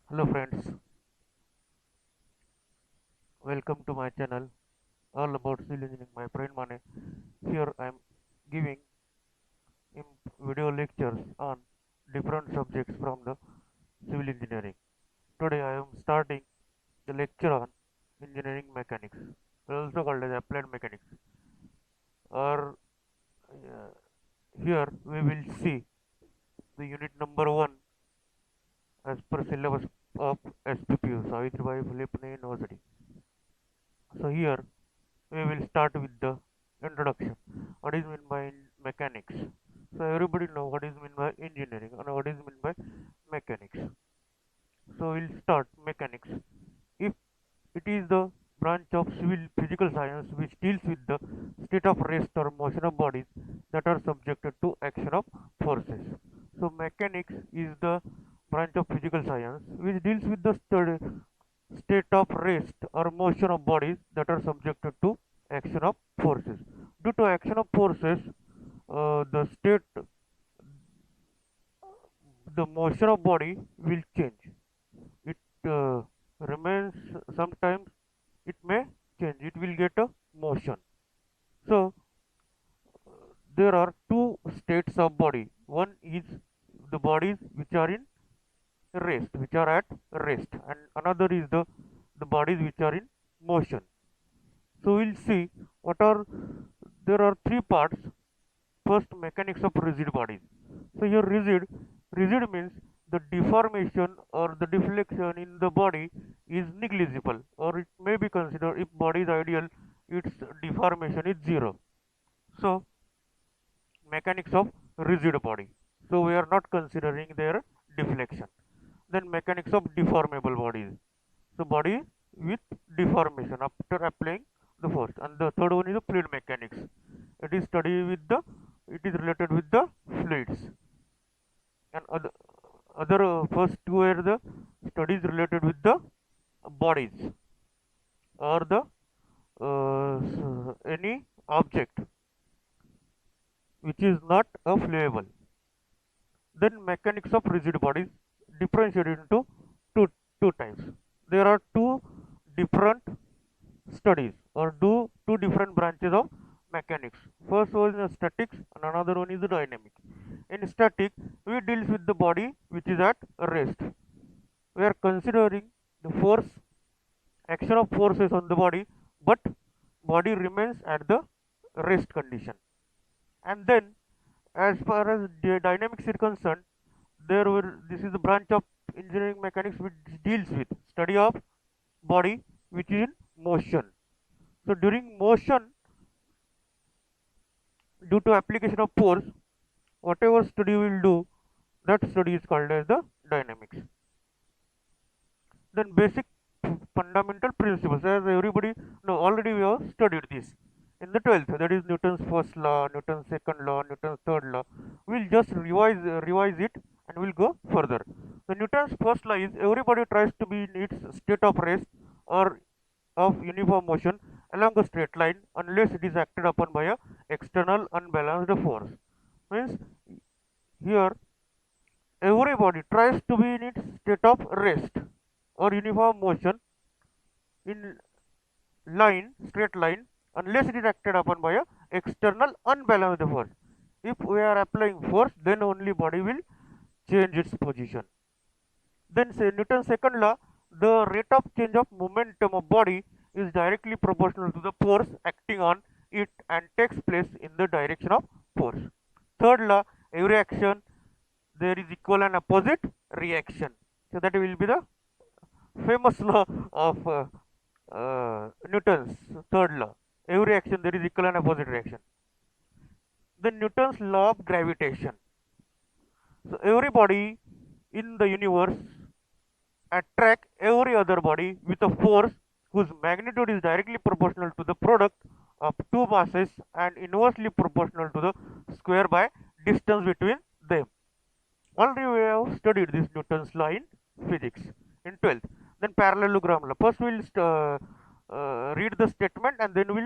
Hello friends, welcome to my channel all about civil engineering. My friend Mane. Here I am giving video lectures on different subjects from the civil engineering. Today I am starting the lecture on engineering mechanics, also called as applied mechanics. Or here we will see the unit number one as per syllabus of SPPU, Savitribai Philip University. So here we will start with the introduction. What is meant by mechanics? So everybody know what is meant by engineering and what is meant by mechanics. So we'll start mechanics. If it is the branch of civil physical science which deals with the state of rest or motion of bodies that are subjected to action of forces. So mechanics is the branch of physical science which deals with the state of rest or motion of bodies that are subjected to action of forces. Due to action of forces, the motion of body will change. It remains sometimes. It may change. It will get a motion. So there are two states of body. One is the bodies which are in rest, which are at rest, and another is the bodies which are in motion. So we'll see what are there are three parts. First, mechanics of rigid bodies. So here rigid means the deformation or the deflection in the body is negligible, or it may be considered if body is ideal, its deformation is zero. So mechanics of rigid body. So we are not considering their deflection. Then mechanics of deformable bodies. So body with deformation after applying the force. And the third one is the fluid mechanics. It is study with the it is related with the fluids. And other first two are the studies related with the bodies or the any object which is not a fluid. Then mechanics of rigid bodies differentiated into two types. There are two different studies or two different branches of mechanics. First one is statics and another one is the dynamic. In static, we deals with the body which is at rest. We are considering the force, action of forces on the body, but body remains at the rest condition. And then, as far as the dynamics is concerned, this is the branch of engineering mechanics which deals with study of body which is in motion. So during motion, due to application of force, whatever study we will do, that study is called as the dynamics. Then basic fundamental principles, as everybody know, already we have studied this in the 12th, that is Newton's first law, Newton's second law, Newton's third law. We'll just revise it and we'll go further. The Newton's first law is everybody tries to be in its state of rest or of uniform motion along a straight line unless it is acted upon by a external unbalanced force. Means here everybody tries to be in its state of rest or uniform motion in straight line, unless it is acted upon by a external unbalanced force. If we are applying force, then only body will change its position. Then say Newton's second law, the rate of change of momentum of body is directly proportional to the force acting on it and takes place in the direction of force. Third law, every action there is equal and opposite reaction. So that will be the famous law of Newton's third law. Every action there is equal and opposite reaction. Then Newton's law of gravitation. So every body in the universe attract every other body with a force whose magnitude is directly proportional to the product of two masses and inversely proportional to the square by distance between them. Already we have studied this Newton's law in physics in 12th. Then parallelogram law. First we will read the statement and then we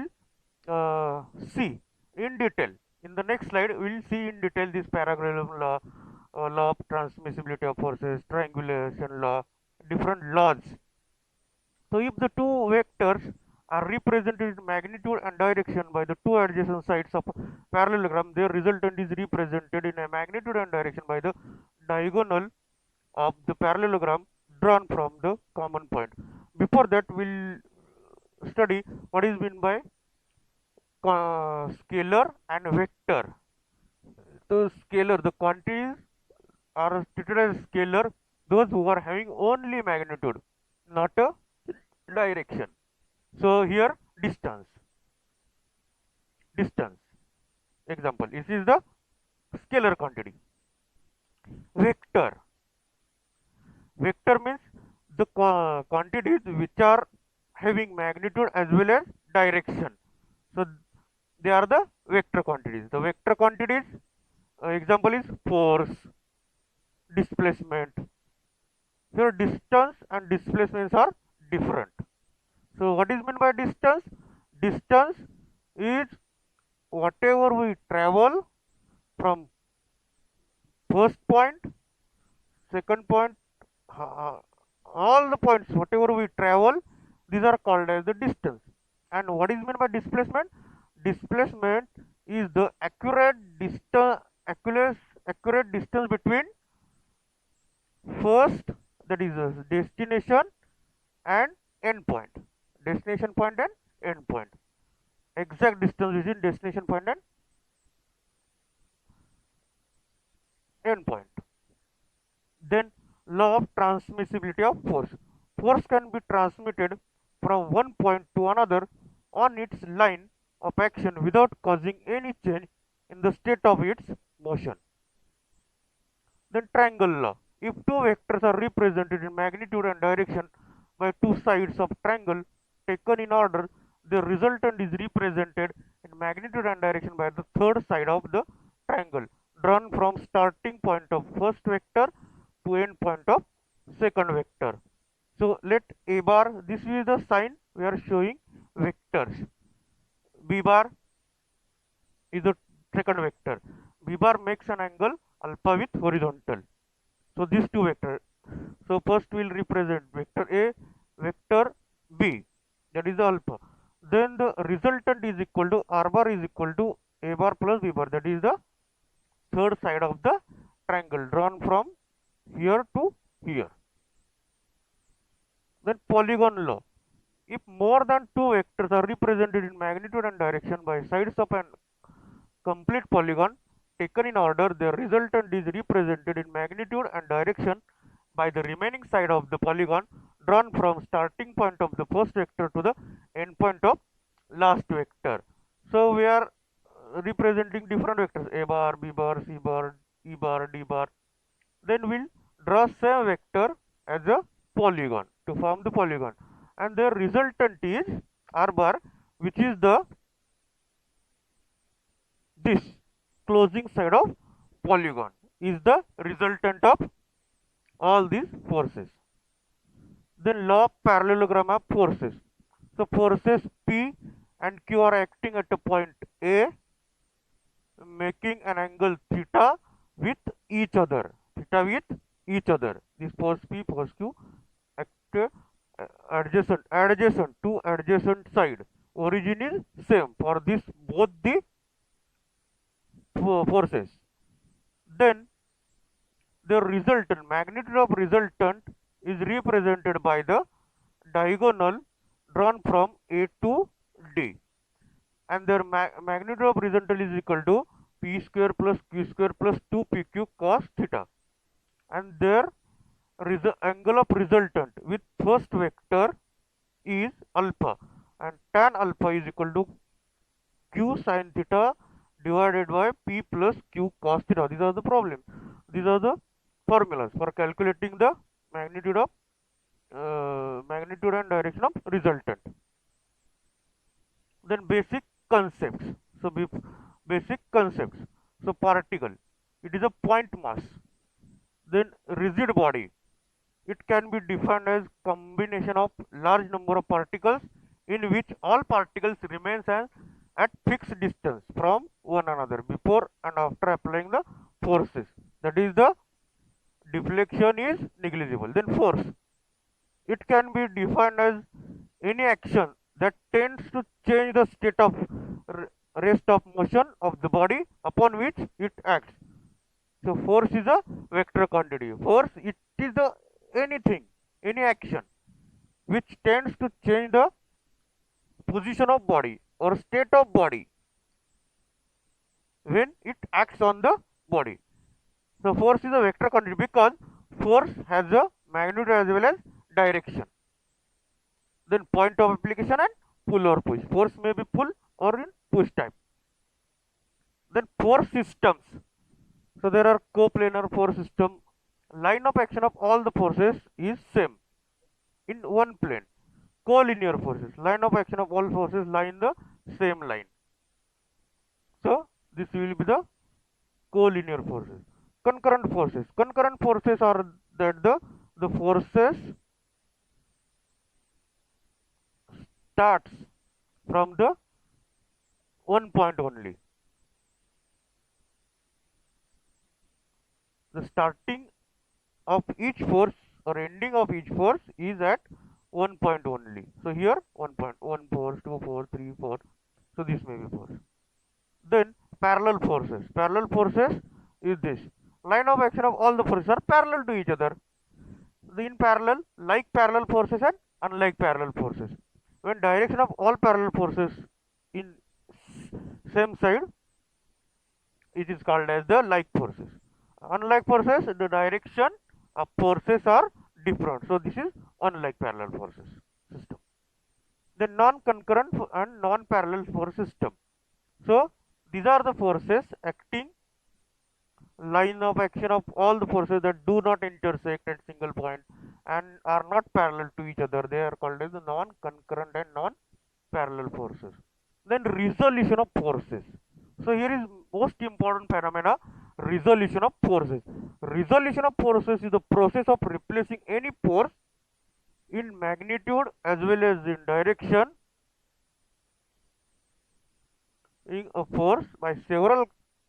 will see in detail. In the next slide, we will see in detail this parallelogram law, law of transmissibility of forces, triangulation law, different laws. So if the two vectors are represented in magnitude and direction by the two adjacent sides of a parallelogram, their resultant is represented in a magnitude and direction by the diagonal of the parallelogram drawn from the common point. Before that, we'll study what is meant by scalar and vector. The scalar, the quantities are treated as scalar, those who are having only magnitude, not a direction. So here distance. Example, this is the scalar quantity. Vector. Vector means the quantities which are having magnitude as well as direction. So they are the vector quantities. The vector quantities example is force, displacement. Here distance and displacements are different. So what is meant by distance? Distance is whatever we travel from first point, second point, all the points whatever we travel, these are called as the distance. And what is meant by displacement? Displacement is the accurate distance between first, that is a destination, and end point. Destination point and end point. Exact distance between destination point and end point. Then law of transmissibility of force. Force can be transmitted from one point to another on its line of action without causing any change in the state of its motion. Then triangle law. If two vectors are represented in magnitude and direction by two sides of triangle taken in order, the resultant is represented in magnitude and direction by the third side of the triangle drawn from starting point of first vector to end point of second vector. So let A bar, this is the sign we are showing vectors. B bar is the second vector. B bar makes an angle alpha with horizontal. So these two vectors. So first we will represent vector A, vector B, that is the alpha. Then the resultant is equal to R bar is equal to A bar plus B bar, that is the third side of the triangle drawn from here to here. Then polygon law. If more than two vectors are represented in magnitude and direction by sides of an complete polygon taken in order, the resultant is represented in magnitude and direction by the remaining side of the polygon drawn from starting point of the first vector to the end point of last vector. So we are representing different vectors A bar, B bar, C bar, E bar, D bar. Then we'll draw same vector as a polygon to form the polygon, and the resultant is R bar, which is the this closing side of polygon is the resultant of all these forces. Then law of parallelogram of forces. So forces P and Q are acting at a point A, making an angle theta with each other. Theta with each other. This force P, force Q act adjacent to adjacent side. Origin is same for this both the forces. Then the resultant, magnitude of resultant is represented by the diagonal drawn from A to D, and their magnitude of resultant is equal to P square plus Q square plus 2PQ cos theta, and their angle of resultant with first vector is alpha, and tan alpha is equal to Q sin theta divided by P plus Q cos theta. These are the problems. These are the formulas for calculating the magnitude of magnitude and direction of resultant. Then basic concepts. So basic concepts. So particle, it is a point mass. Then rigid body, it can be defined as combination of large number of particles in which all particles remains at fixed distance from one another before and after applying the forces. That is the deflection is negligible. Then force. It can be defined as any action that tends to change the state of rest of motion of the body upon which it acts. So force is a vector quantity. Force, it is the anything, any action which tends to change the position of body or state of body when it acts on the body. So force is a vector quantity because force has a magnitude as well as direction. Then point of application and pull or push. Force may be pull or in push type. Then force systems. So there are coplanar force system. Line of action of all the forces is same in one plane. Collinear forces. Line of action of all forces lie in the same line. So this will be the collinear forces. Concurrent forces. Concurrent forces are that the forces starts from the one point only. The starting of each force or ending of each force is at one point only. So here 1 force, 2 force, 3 force. So this may be force. Then parallel forces. Parallel forces is this. Line of action of all the forces are parallel to each other. In parallel, like parallel forces and unlike parallel forces. When direction of all parallel forces in same side, it is called as the like forces. Unlike forces, the direction of forces are different. So this is unlike parallel forces system. The non-concurrent and non-parallel force system. So these are the forces acting line of action of all the forces that do not intersect at single point and are not parallel to each other. They are called as the non-concurrent and non-parallel forces. Then resolution of forces. So here is most important phenomena, resolution of forces. Resolution of forces is the process of replacing any force in magnitude as well as in direction in a force by several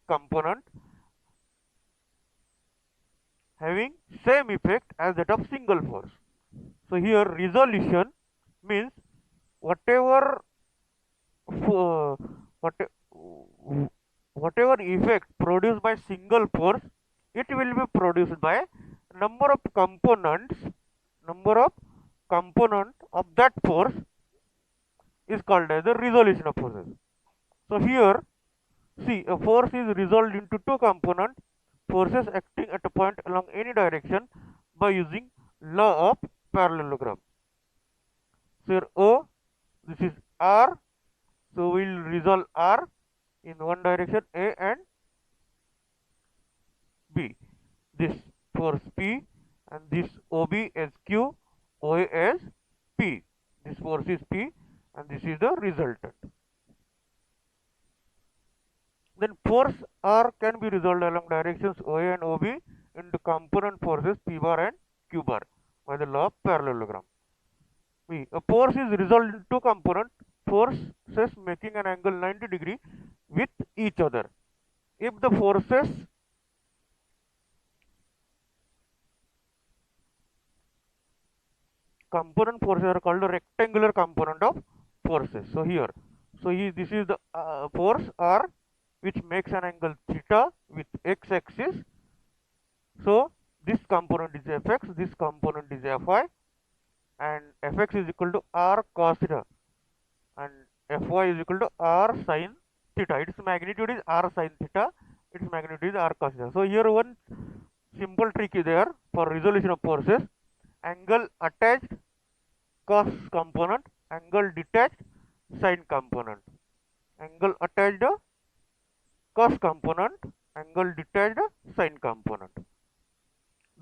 components having same effect as that of single force. So here resolution means whatever what, whatever effect produced by single force, it will be produced by number of components of that force is called as the resolution of forces. So here see a force is resolved into two component forces acting at a point along any direction by using law of parallelogram. So here O, this is R, so we will resolve R in one direction A and B. This force P and this OB as Q, OA as P. This force is P and this is the resultant. Then force R can be resolved along directions OA and OB into component forces P bar and Q bar by the law of parallelogram. A force is resolved into two component forces making an angle 90 degree with each other. If the forces component forces are called a rectangular component of forces. So here, this is the force R which makes an angle theta with x axis. So this component is fx, this component is fy, and fx is equal to r cos theta and fy is equal to r sin theta. Its magnitude is r sin theta, its magnitude is r cos theta. So here one simple trick is there for resolution of forces. Angle attached cos component, angle detached sin component. Angle attached cos component, angle detached sin component.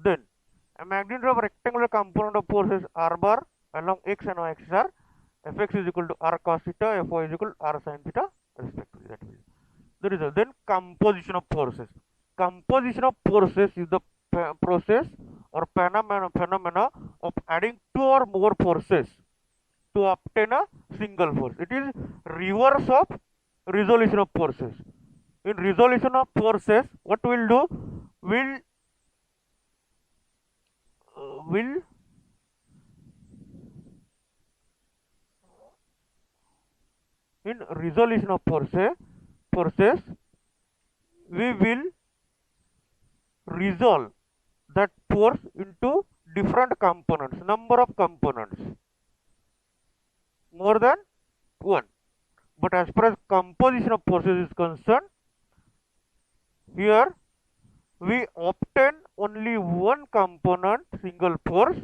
Then a magnitude of rectangular component of forces r bar along x and y axis are fx is equal to r cos theta, fy is equal to r sin theta respectively. That will be the result. Then composition of forces. Composition of forces is the process or phenomena of adding two or more forces to obtain a single force. It is reverse of resolution of forces. In resolution of forces, what we'll do? Will in resolution of forces, we will resolve that force into different components, number of components, more than one. But as far as composition of forces is concerned, here we obtain only one component, single force,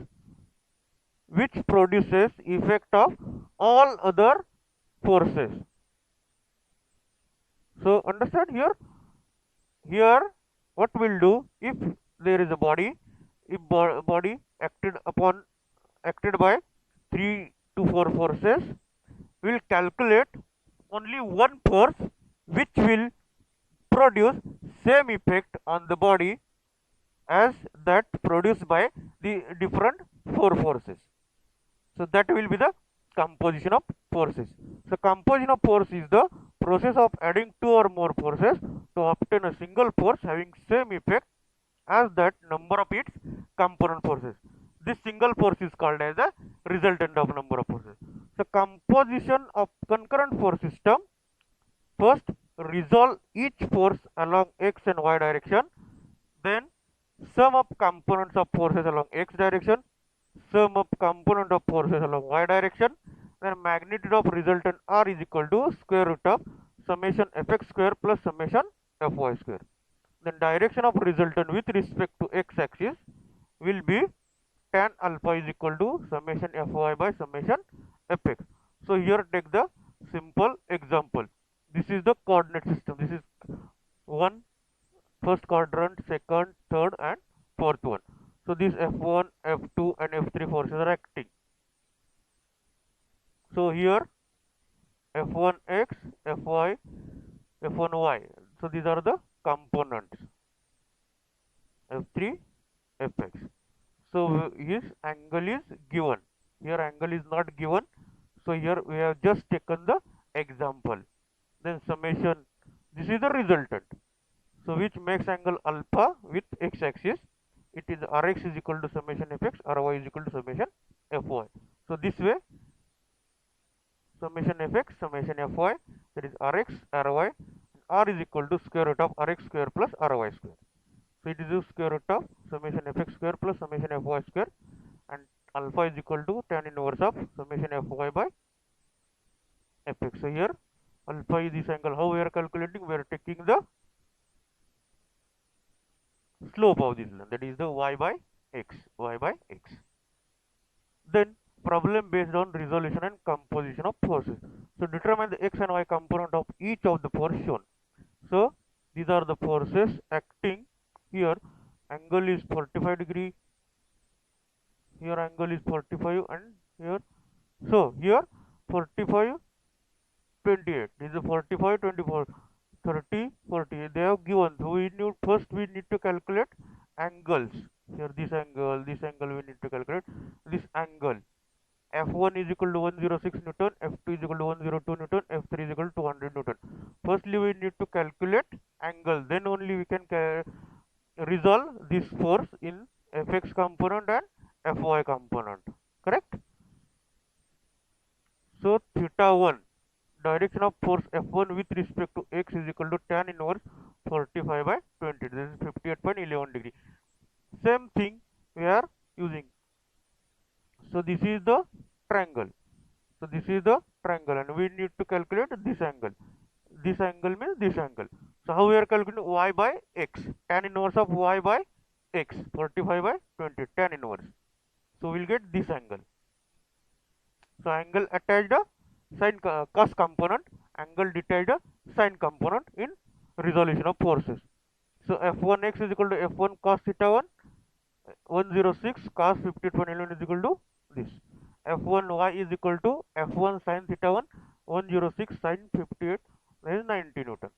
which produces effect of all other forces. So understand here, what we'll do, if there is a body, if body acted by 3 to 4 forces, we'll calculate only one force which will produce same effect on the body as that produced by the different 4 forces. So that will be the composition of forces. So composition of force is the process of adding 2 or more forces to obtain a single force having same effect as that number of its component forces. This single force is called as a resultant of number of forces. So composition of concurrent force system, first resolve each force along x and y direction, then sum up components of forces along x direction, sum up component of forces along y direction, then magnitude of resultant R is equal to square root of summation fx square plus summation fy square. Then direction of resultant with respect to x axis will be tan alpha is equal to summation fy by summation fx. So here take the simple example. This is the coordinate system. This is one, first quadrant, second, third, and fourth one. So these F1, F2, and F3 forces are acting. So here F1x, Fy, F1y. So these are the components. F3, Fx. So his angle is given. Here angle is not given. So here we have just taken the example. Then summation. This is the resultant. So which makes angle alpha with x-axis. It is Rx is equal to summation Fx, Ry is equal to summation Fy. So this way, summation Fx, summation Fy, that is Rx, Ry, R is equal to square root of Rx square plus Ry square. So it is the square root of summation Fx square plus summation Fy square, and alpha is equal to tan inverse of summation Fy by Fx. So here alpha is this angle. How we are calculating? We are taking the slope of this line, that is the y by x. Then problem based on resolution and composition of forces. So determine the x and y component of each of the force shown. So these are the forces acting here. Angle is 45 degree. Here angle is 45, and here. So here 45, 28. This is 45, 24. 30, 40. They have given. So we need to calculate angles. Here this angle we need to calculate. This angle. F1 is equal to 106 Newton, F2 is equal to 102 Newton, F3 is equal to 200 Newton. Firstly we need to calculate angle. Then only we can resolve this force in Fx component and Fy component. Correct? So theta 1. Direction of force F1 with respect to x is equal to tan inverse 45 by 20. This is 58.11 degree. Same thing we are using. So this is the triangle. So this is the triangle, and we need to calculate this angle. This angle means this angle. So how we are calculating? Y by x. Tan inverse of y by x. 45 by 20. Tan inverse. So we'll get this angle. So angle attached a sine cos component, angle detached a sine component in resolution of forces. So F1x is equal to F1 cos theta 1, 106 cos 58.11 is equal to this. F1y is equal to F1 sin theta 1, 106 sin 58, that is 90 Newton.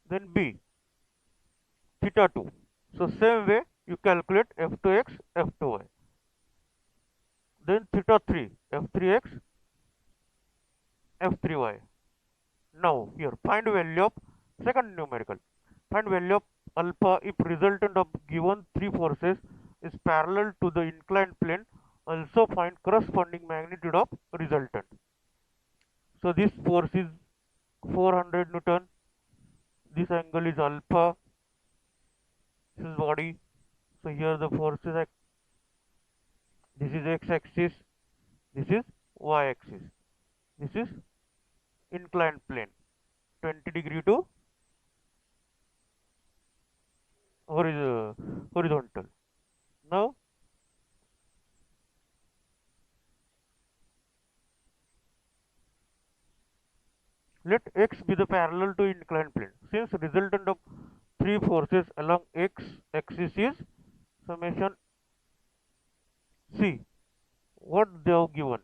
Then B, theta 2. So same way you calculate F2x, F2y. Then theta 3, F3x, F3y. Now here find value of second numerical. Find value of alpha if resultant of given three forces is parallel to the inclined plane. Also find corresponding magnitude of resultant. So this force is 400 Newton. This angle is alpha. This is body. So here the force is this is x-axis. This is y-axis. This is inclined plane. 20 degree to horizontal. Now let x be the parallel to inclined plane. Since resultant of three forces along x axis is summation c, what they have given?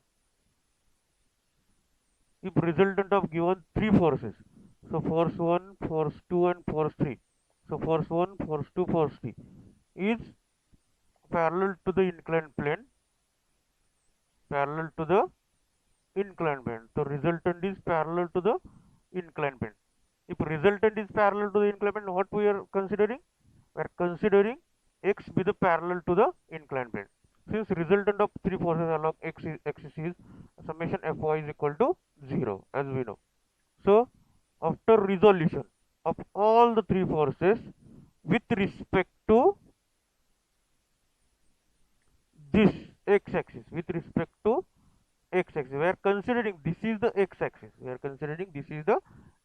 If resultant of given three forces, so force 1, force 2 and force 3. So force 1, force 2, force 3 is parallel to the inclined plane, parallel to the inclined plane. So resultant is parallel to the inclined plane. If resultant is parallel to the inclined plane, what we are considering? We are considering x be the parallel to the inclined plane. Since resultant of three forces along x axis is summation Fy is equal to 0, as we know. So after resolution of all the three forces with respect to this x-axis, with respect to x-axis, we are considering this is the x-axis. We are considering this is the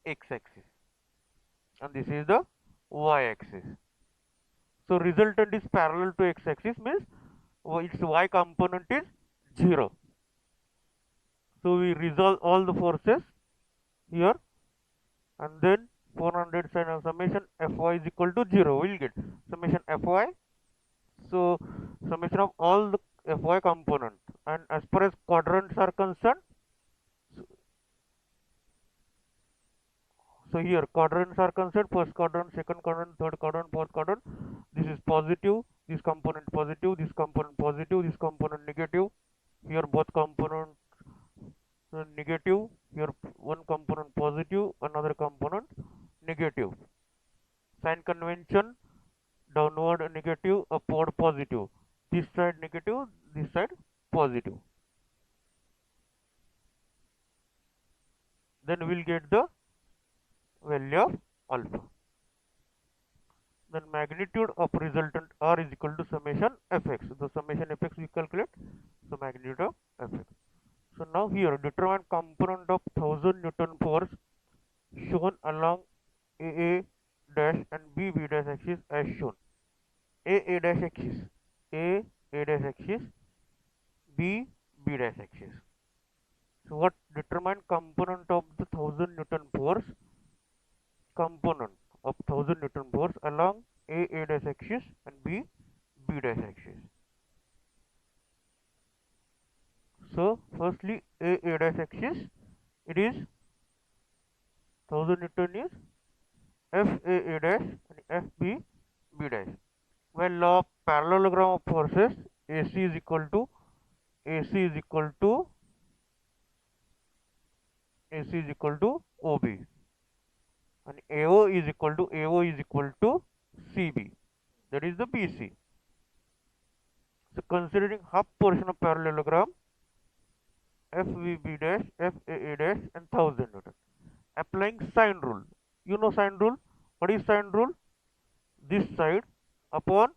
x-axis, and this is the y-axis. So resultant is parallel to x-axis means its y component is 0. So we resolve all the forces here, and then 400 sin of summation Fy is equal to 0. We will get summation Fy. So summation of all the Fy component, and as far as quadrants are concerned, so here quadrants are concerned: first quadrant, second quadrant, third quadrant, fourth quadrant. This is positive, this component positive, this component positive, this component negative. Here both components negative. Here one component positive, another component negative. Sign convention: downward negative, upward positive. This side negative, this side positive. Then we'll get the value of alpha. Then magnitude of resultant R is equal to summation fx. The summation fx we calculate, so magnitude of fx. So now here determine component of 1000 Newton force shown along AA dash and BB dash axis as shown. AA dash axis, A dash axis, B dash axis. So what determine component of the 1000 Newton force, component of 1000 Newton force along A dash axis and B dash axis. So firstly A dash axis, it is 1000 Newton is FA dash and FB dash. When law of parallelogram of forces, AC is equal to OB, and AO is equal to CB, that is the BC. So considering half portion of parallelogram, FVB dash, FAA dash and 1000 Newton. Applying sine rule. You know sine rule. What is sine rule? This side upon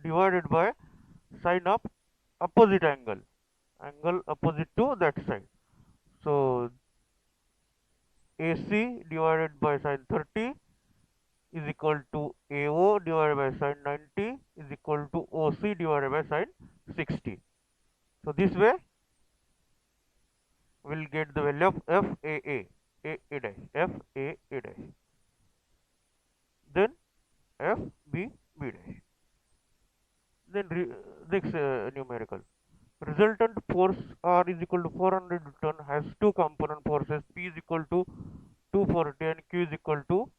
divided by sine of opposite angle opposite to that side. So AC divided by sine 30 is equal to AO divided by sine 90 is equal to OC divided by sine 60. So this way we'll get the value of FAA, A dash, FAA dash, then FB dash. Then next numerical. Resultant force R is equal to 400 Newton has two component forces P is equal to 240 and Q is equal to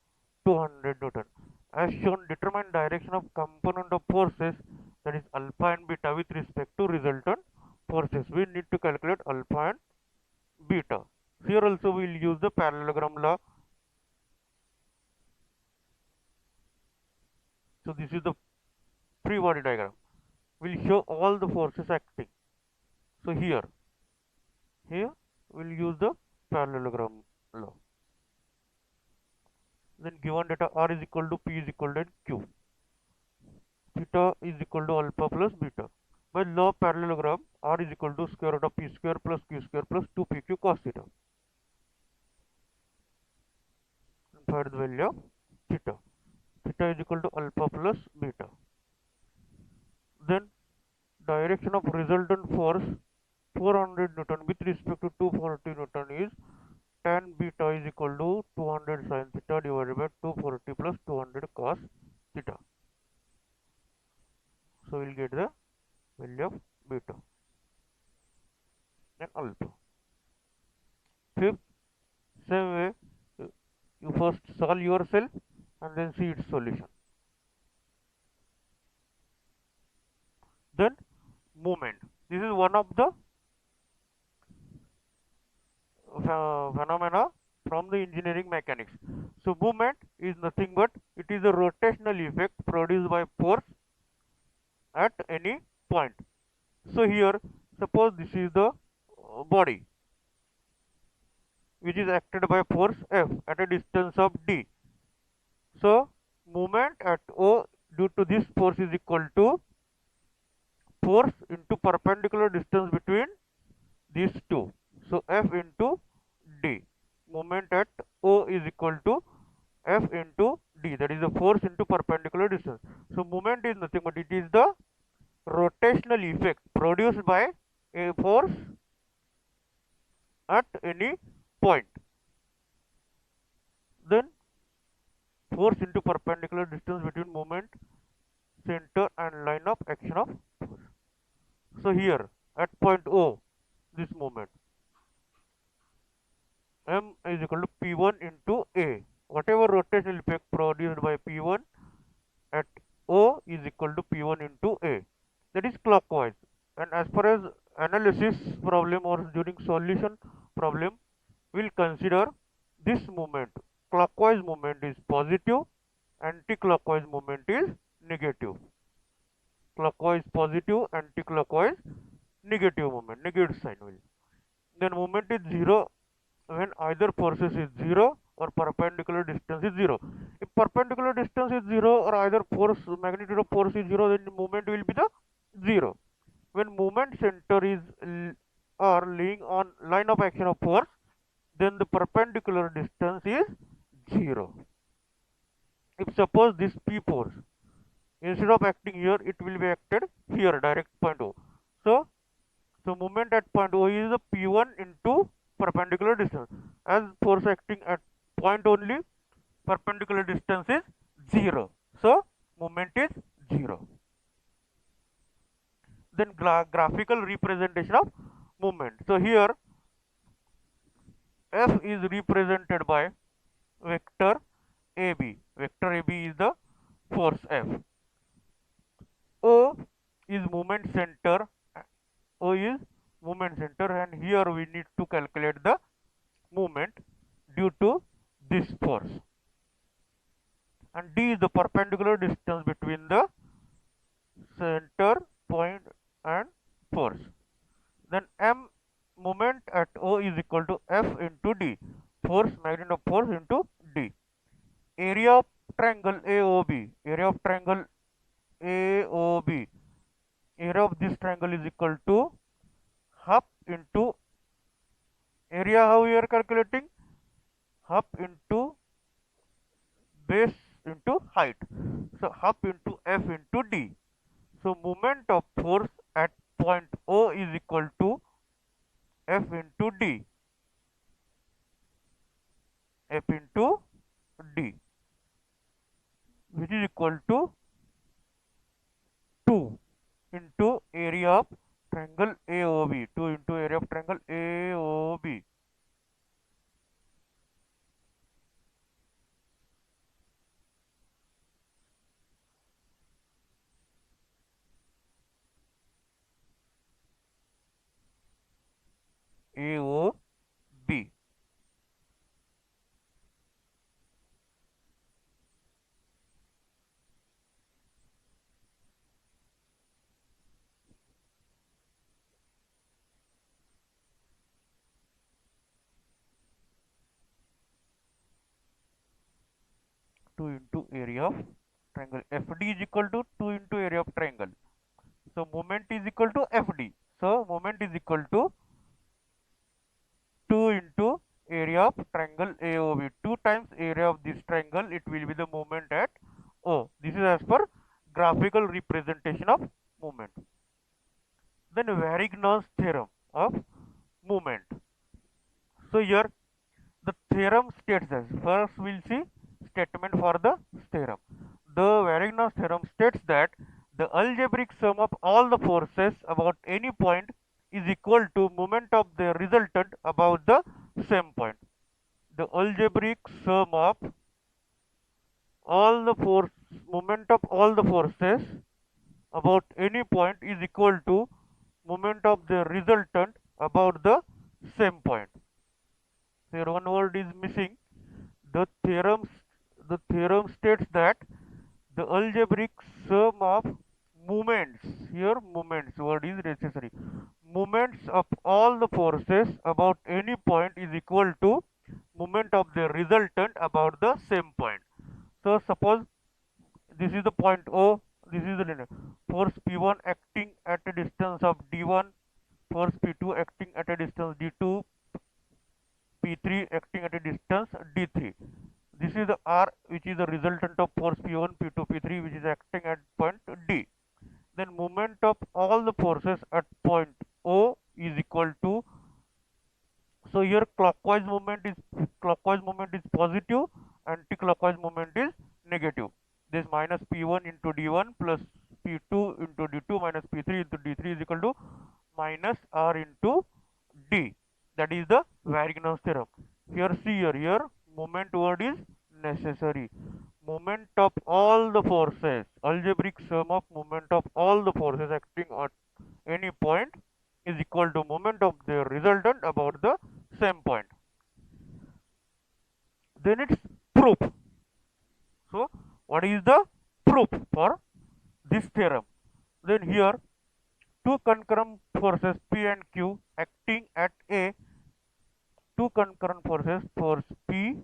200 Newton. As shown, determine direction of component of forces, that is alpha and beta, with respect to resultant forces. We need to calculate alpha and beta. Here also we will use the parallelogram law. So this is the free body diagram. We will show all the forces acting. So here we'll use the parallelogram law. then given data r is equal to p is equal to q. Theta is equal to alpha plus beta. By law of parallelogram, r is equal to square root of p square plus q square plus 2pq cos theta. Find the value of theta. Theta is equal to alpha plus beta. Then direction of resultant force 400 Newton with respect to 240 Newton is tan beta is equal to 200 sin theta divided by 240 plus 200 cos theta. So we'll get the value of beta and alpha. Fifth, same way, you first solve yourself and then see its solution. Then movement. This is one of the phenomena from the engineering mechanics. So movement is nothing but it is a rotational effect produced by force at any point. So here suppose this is the body which is acted by force F at a distance of d. So movement at O due to this force is equal to force into perpendicular distance between these two. So F into d. Moment at O is equal to F into d, that is the force into perpendicular distance. So moment is nothing but it is the rotational effect produced by a force at any point. Then force into perpendicular distance between moment center and line of action of force. So here at point O, this moment M is equal to P1 into A. Whatever rotational effect produced by P1 at O is equal to P1 into A. That is clockwise. And as far as analysis problem or during solution problem, we'll consider this movement. Clockwise movement is positive, anti-clockwise movement is negative. Clockwise positive, anti-clockwise negative movement, negative sign will. Then movement is zero when either forces is zero or perpendicular distance is zero. If perpendicular distance is zero or either force magnitude of force is zero, then the movement will be the zero. When movement center is or lying on line of action of force, then the perpendicular distance is zero. If suppose this P force instead of acting here, it will be acted here, direct point O. So moment at point O is the P1 into perpendicular distance. As force acting at point only, perpendicular distance is zero. So moment is zero. Then graphical representation of movement. So here F is represented by vector AB. Vector AB is the force F. O is moment center. O is moment center, and here we need to calculate the movement due to this force. And D is the perpendicular distance between the center point and force. Then M moment at O is equal to F into D. Force, magnitude of force into D. Area of triangle AOB. Area of triangle AOB. Area of this triangle is equal to half into area. How we are calculating? Half into base into height. So half into F into D. So moment of force at point O is equal to F into D. F into D, which is equal to 2 into area of triangle AOB. 2 into area of triangle AOB. AOB. 2 into area of triangle. FD is equal to 2 into area of triangle. So moment is equal to FD. So moment is equal to 2 into area of triangle AOB. 2 times area of this triangle, it will be the moment at O. This is as per graphical representation of moment. Then Varignon's theorem of moment. So here the theorem states as, first we'll see statement for the theorem. The Varignon's theorem states that the algebraic sum of all the forces about any point is equal to moment of the resultant about the same point. The algebraic sum of all the force moment of all the forces about any point is equal to moment of the resultant about the same point. Here one word is missing. The theorem states that the algebraic sum of moments, here moments word is necessary, moments of all the forces about any point is equal to moment of the resultant about the same point. So suppose this is the point O, this is the linear force P1 acting at a distance of D1, force P2 acting at a distance D2, P3 acting at a distance D3. This is the R, which is the resultant of force P1, P2, P3, which is acting at point D. Then moment of all the forces at point O is equal to, so here clockwise moment is positive, anti-clockwise moment is negative. This minus P1 into D1 plus P2 into D2 minus P3 into D3 is equal to minus R into D. That is the Varignon's theorem. Here see here moment word is necessary. Moment of all the forces, algebraic sum of moment of all the forces acting at any point is equal to moment of the resultant about the same point. Then it's proof. So what is the proof for this theorem? Then here two concurrent forces P and Q acting at A, two concurrent forces, force P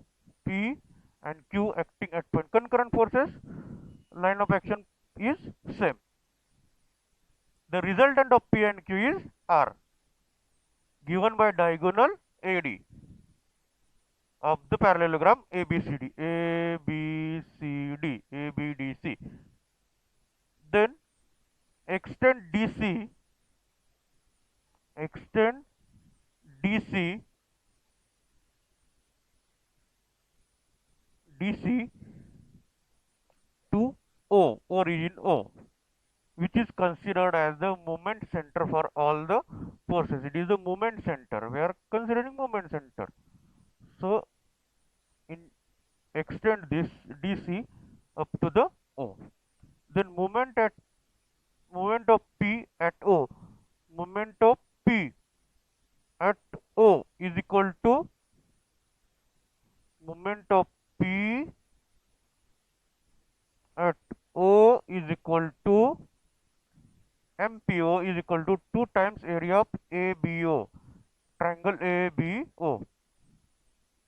and Q acting at point. Concurrent forces, line of action is same. The resultant of P and Q is R, given by diagonal AD of the parallelogram ABCD, ABDC. Then extend DC to O, origin O, which is considered as the moment center for all the forces. It is the moment center. We are considering moment center. So in extend this DC up to the O. Then moment of P at O, moment of P at O is equal to moment of P at O is equal to MPO is equal to 2 times area of ABO, triangle ABO.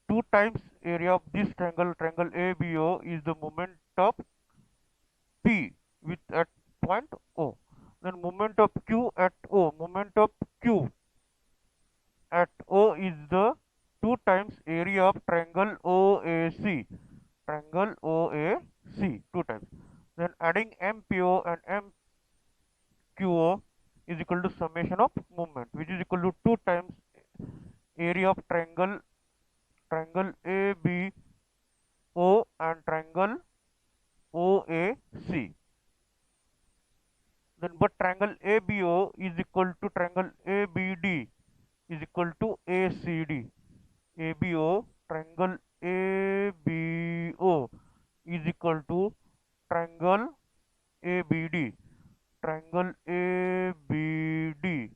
2 times area of this triangle ABO is the moment of P with at point O. Then moment of Q at O, moment of Q at O is the 2 times area of triangle OAC, 2 times. Then adding MPO and MQO is equal to summation of moment, which is equal to 2 times area of triangle ABO and triangle OAC. Then but triangle ABO is equal to triangle ABD is equal to ACD. ABO, triangle ABO is equal to triangle ABD, triangle ABD.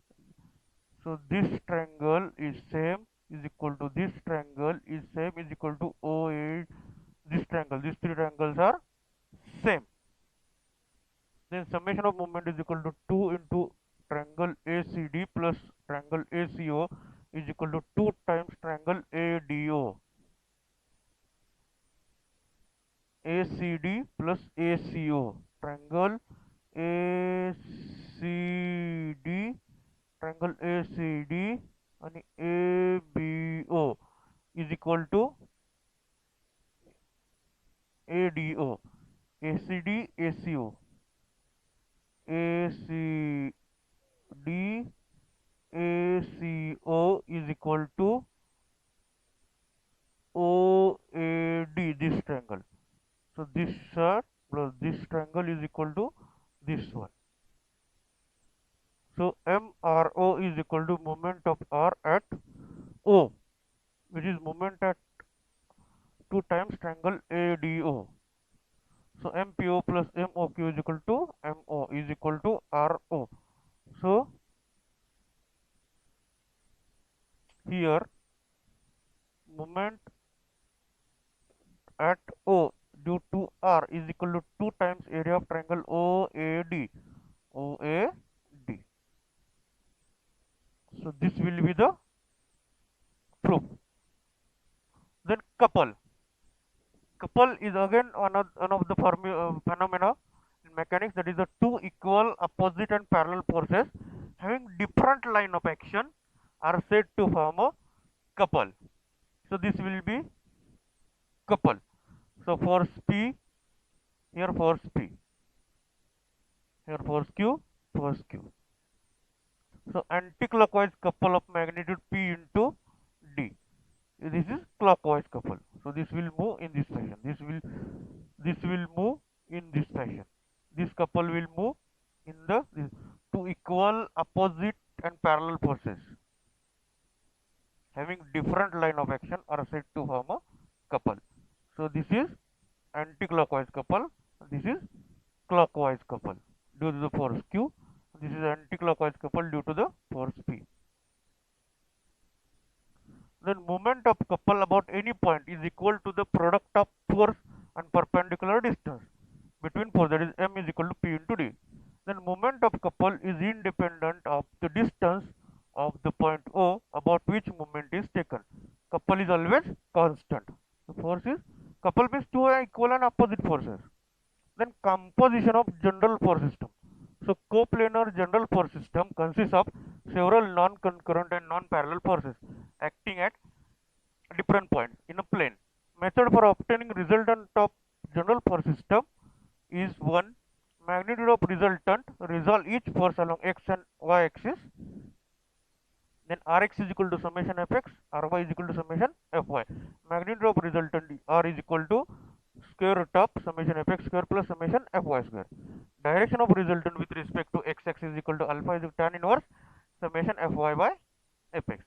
So this triangle is same is equal to this triangle is same is equal to OA. This triangle, these three triangles are same. Then summation of moment is equal to 2 into triangle ACD plus triangle ACO is equal to 2 times triangle ADO. AC triangle ACD and ABO is equal to ADO. ACD, ACO. ACD, ACO is equal to OAD, this triangle. So this side plus this triangle is equal to this one. So MRO is equal to moment of R at O, which is moment at 2 times triangle ADO. So MPO plus MOQ is equal to MO is equal to RO. So here moment at O due to R is equal to 2 times area of triangle OAD. OAD. So this will be the proof. Then couple. Couple is again one of the phenomena in mechanics, that is the two equal, opposite and parallel forces having different line of action are said to form a couple. So this will be couple. So force P, here force P, here force Q, force Q. So anti-clockwise couple of magnitude P into D. This is clockwise couple. So this will move in this fashion. This will move in this fashion. This couple will move in the two equal, opposite and parallel forces having different line of action are said to form a couple. So this is anti-clockwise couple. This is clockwise couple due to the force Q. This is anti-clockwise couple due to the force P. Then moment of couple about any point is equal to the product of force and perpendicular distance between force, that is M is equal to P into D. Then moment of couple is independent of the distance of the point O about which moment is taken. Couple is always constant. The force is couple means two equal and opposite forces. Then composition of general force system. So coplanar general force system consists of several non-concurrent and non-parallel forces acting at different points in a plane. Method for obtaining resultant of general force system is 1. Magnitude of resultant, resolve each force along x and y axis. Then Rx is equal to summation fx, Ry is equal to summation fy. Magnitude of resultant R is equal to square root of summation fx square plus summation fy square. Direction of resultant with respect to x axis is equal to alpha is equal to tan inverse summation fy by fx.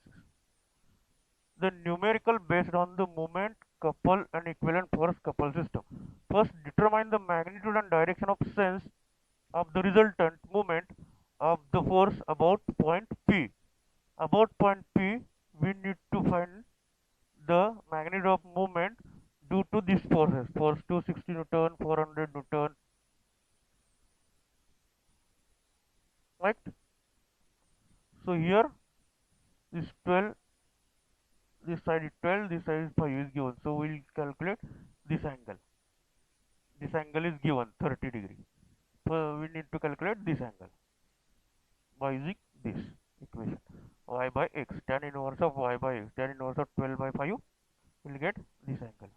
The numerical based on the moment, couple and equivalent force couple system. First, determine the magnitude and direction of sense of the resultant moment of the force about point P. About point P, we need to find the magnitude of moment due to these forces. Force 260 Newton, 400 Newton, right? So here, this 12, this side is 12, this side is 5 is given. So we will calculate this angle. This angle is given 30 degree. So we need to calculate this angle by using this equation. Y by x, tan inverse of y by x, tan inverse of 12 by 5 will get this angle.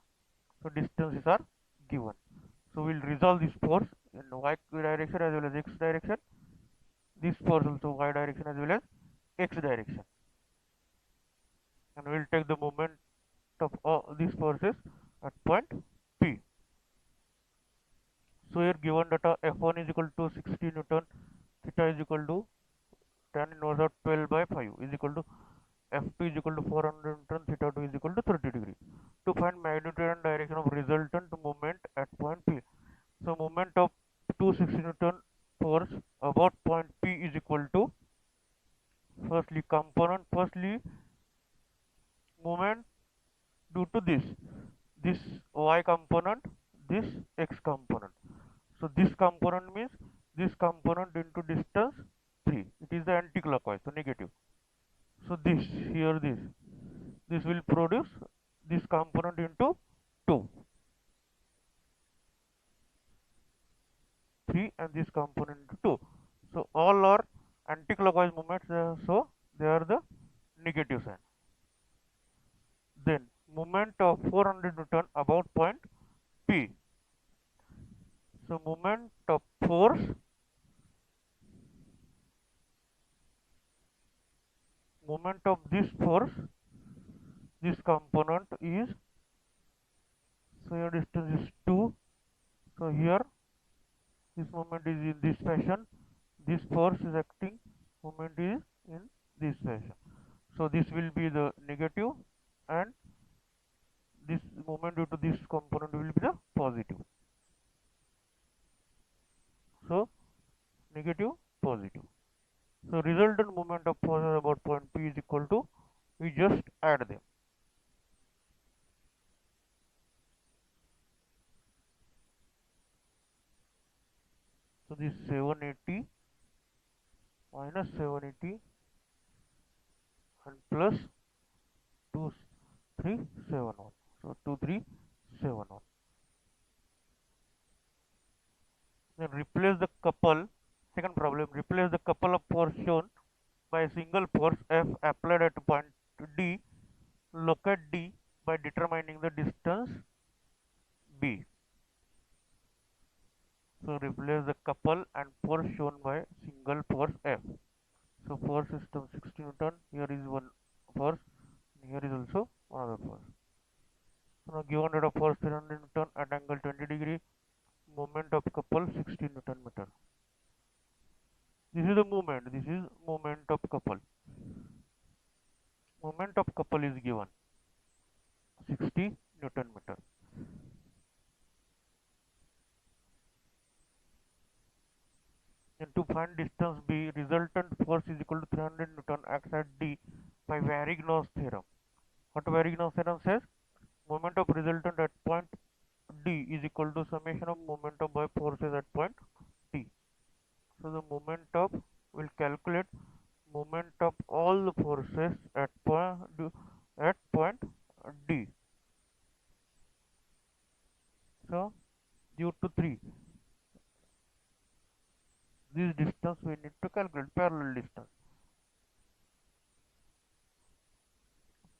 So distances are given. So we will resolve this force in y direction as well as x direction. This force also y direction as well as x direction. And we will take the moment of all these forces at point P. So here given data F1 is equal to 60 Newton, theta is equal to tan inverse of 12 by 5 is equal to F2 is equal to 400 Newton, theta 2 is equal to 30 degree. To find magnitude and direction of resultant moment at point P. So moment of 260 Newton force about point P is equal to firstly moment due to this y component, this x component. So this component means this component into distance 3. It is the anti-clockwise, so negative. So this will produce this component into 2, 3 and this component into 2. So all are anti-clockwise movements, so they are the negative sign. Then moment of 400 Newton about point P. So moment of force, moment of this force, this component is, so your distance is 2. So here this moment is in this fashion, this force is acting, moment is in this fashion. So this will be the negative, and this moment due to this component will be the positive. So negative, positive. So resultant moment of force about point P is equal to, we just add them. So this 780 minus 780 and plus 2371. So 2371. Then replace the couple. Second problem, replace the couple of force shown by a single force F applied at point D. Locate D by determining the distance B. So replace the couple and force shown by single force F. So force system 60 Newton. Here is one force. Here is also another force. So now given rate of force 300 Newton at angle 20 degree. Moment of couple 60 Newton meter. This is the moment. This is moment of couple. Moment of couple is given 60 Newton meter. And to find distance B, resultant force is equal to 300 Newton acts at D by Varigno's theorem. What Varigno's theorem says? Moment of resultant at point D is equal to summation of momentum by forces at point T. So the moment of, will calculate moment of all the forces at point D. So due to 3, this distance we need to calculate parallel distance.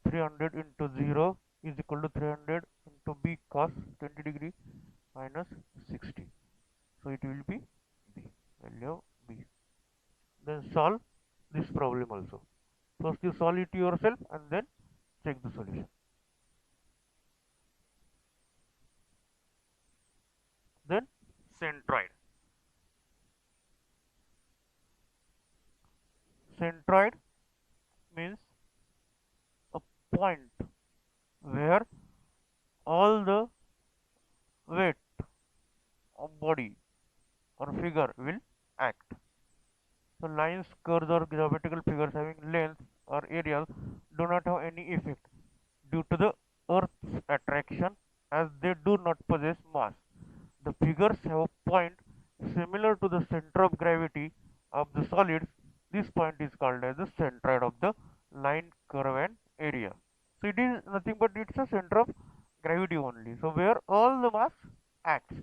300 into 0 is equal to 300 into B cos 20 degree minus 60. So it will be B, value of B. Then solve this problem also. First you solve it yourself and then check the solution. Then centroid. Centroid means a point where all the weight of body or figure will act. So lines, curves or geometrical figures having length or areas do not have any effect due to the Earth's attraction, as they do not possess mass. The figures have a point similar to the center of gravity of the solids. This point is called as the centroid of the line, curve and area. So it is nothing but it's a center of gravity only. So where all the mass acts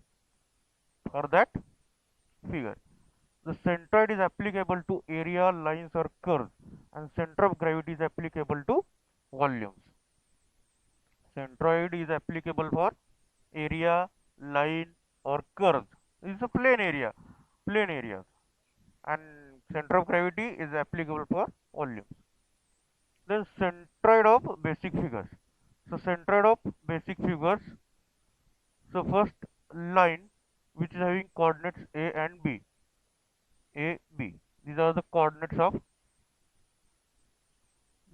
for that figure. The centroid is applicable to area, lines or curves, and center of gravity is applicable to volumes. Centroid is applicable for area, line or curves. This is a plane areas, and center of gravity is applicable for volumes. Then centroid of basic figures. So centroid of basic figures. So first line which is having coordinates A and B. A, B. These are the coordinates of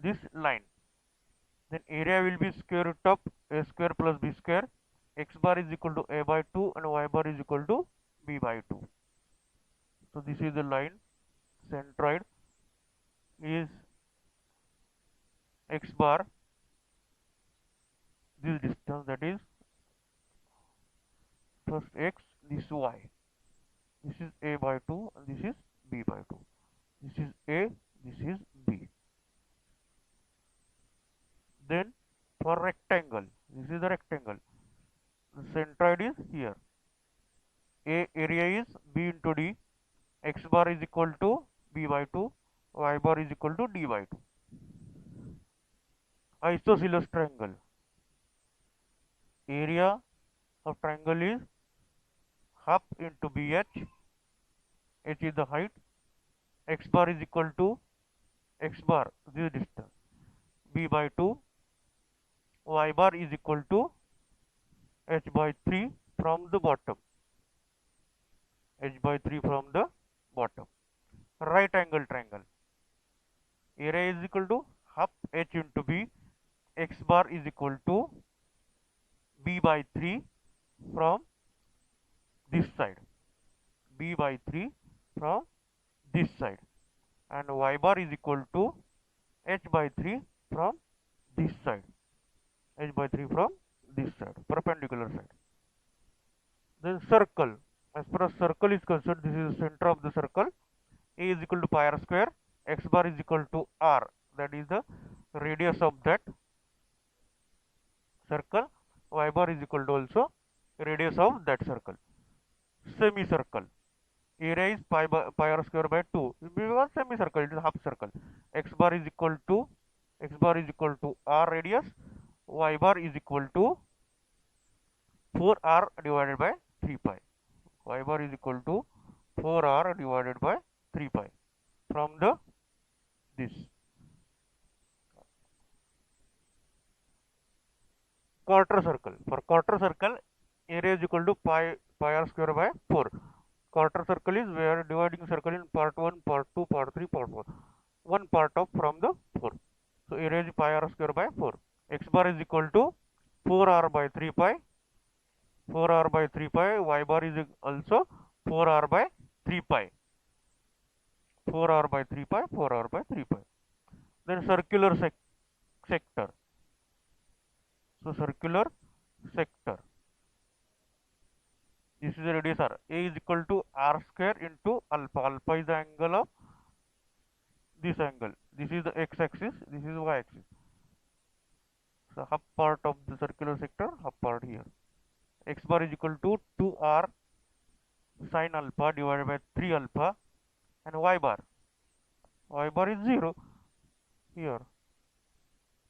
this line. Then area will be square root of A square plus B square. X bar is equal to A by 2 and Y bar is equal to B by 2. So this is the line. Centroid is X bar, this distance, that is first X, this Y. This is A by 2 and this is B by 2. This is A, this is B. Then for rectangle, this is the rectangle. The centroid is here. A area is B into D. X bar is equal to b by 2, y bar is equal to d by 2. Isosceles triangle. Area of triangle is half into bh. H is the height. X bar is equal to x bar, this distance, b by 2. Y bar is equal to h by 3 from the bottom. H by 3 from the bottom. Right angle triangle. Area is equal to half h into b. X bar is equal to b by 3 from this side. B by 3 from this side. And y bar is equal to h by 3 from this side. H by 3 from this side, perpendicular side. Then circle. As far as circle is concerned, this is the center of the circle. A is equal to pi r square. X bar is equal to r. That is the radius of that circle. Y bar is equal to also radius of that circle. Semicircle. Area is pi r square by 2. Because semicircle, it is half circle. X bar is equal to r radius. Y bar is equal to 4r divided by 3 pi. Y bar is equal to 4r divided by 3 pi from the this. Quarter circle. For quarter circle, area is equal to pi r square by 4. Quarter circle is where dividing circle in part 1, part 2, part 3, part 4. One part of from the 4. So area is pi r square by 4. X bar is equal to 4r by 3 pi. 4r by 3 pi. Y bar is also 4r by 3 pi. 4r by 3 pi. 4r by 3 pi. Then circular sector. So circular sector. This is the radius r. A is equal to r square into alpha. Alpha is the angle of this angle. This is the x-axis. This is y-axis. So half part of the circular sector, half part here. X bar is equal to 2r sine alpha divided by 3 alpha, and y bar is 0 here.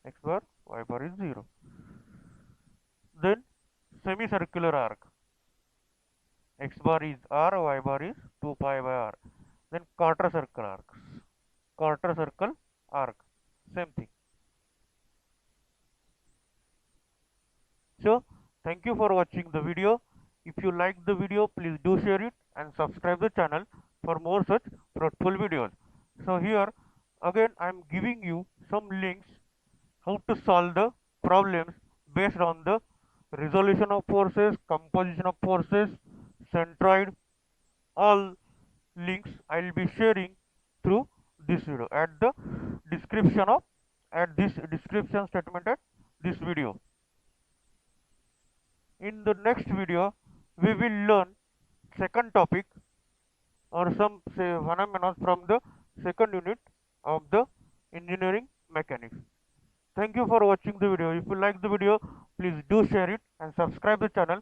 X bar, y bar is 0. Then semicircular arc. X bar is r, y bar is 2 pi by r. Then quarter circle arcs. Quarter circle arc. Same thing. So thank you for watching the video. If you like the video, please do share it and subscribe the channel for more such fruitful videos. So here again I am giving you some links how to solve the problems based on the resolution of forces, composition of forces, centroid. All links I will be sharing through this video at the description of this description statement at this video. In the next video, we will learn second topic or some say phenomena from the second unit of the engineering mechanics. Thank you for watching the video. If you like the video, please do share it and subscribe the channel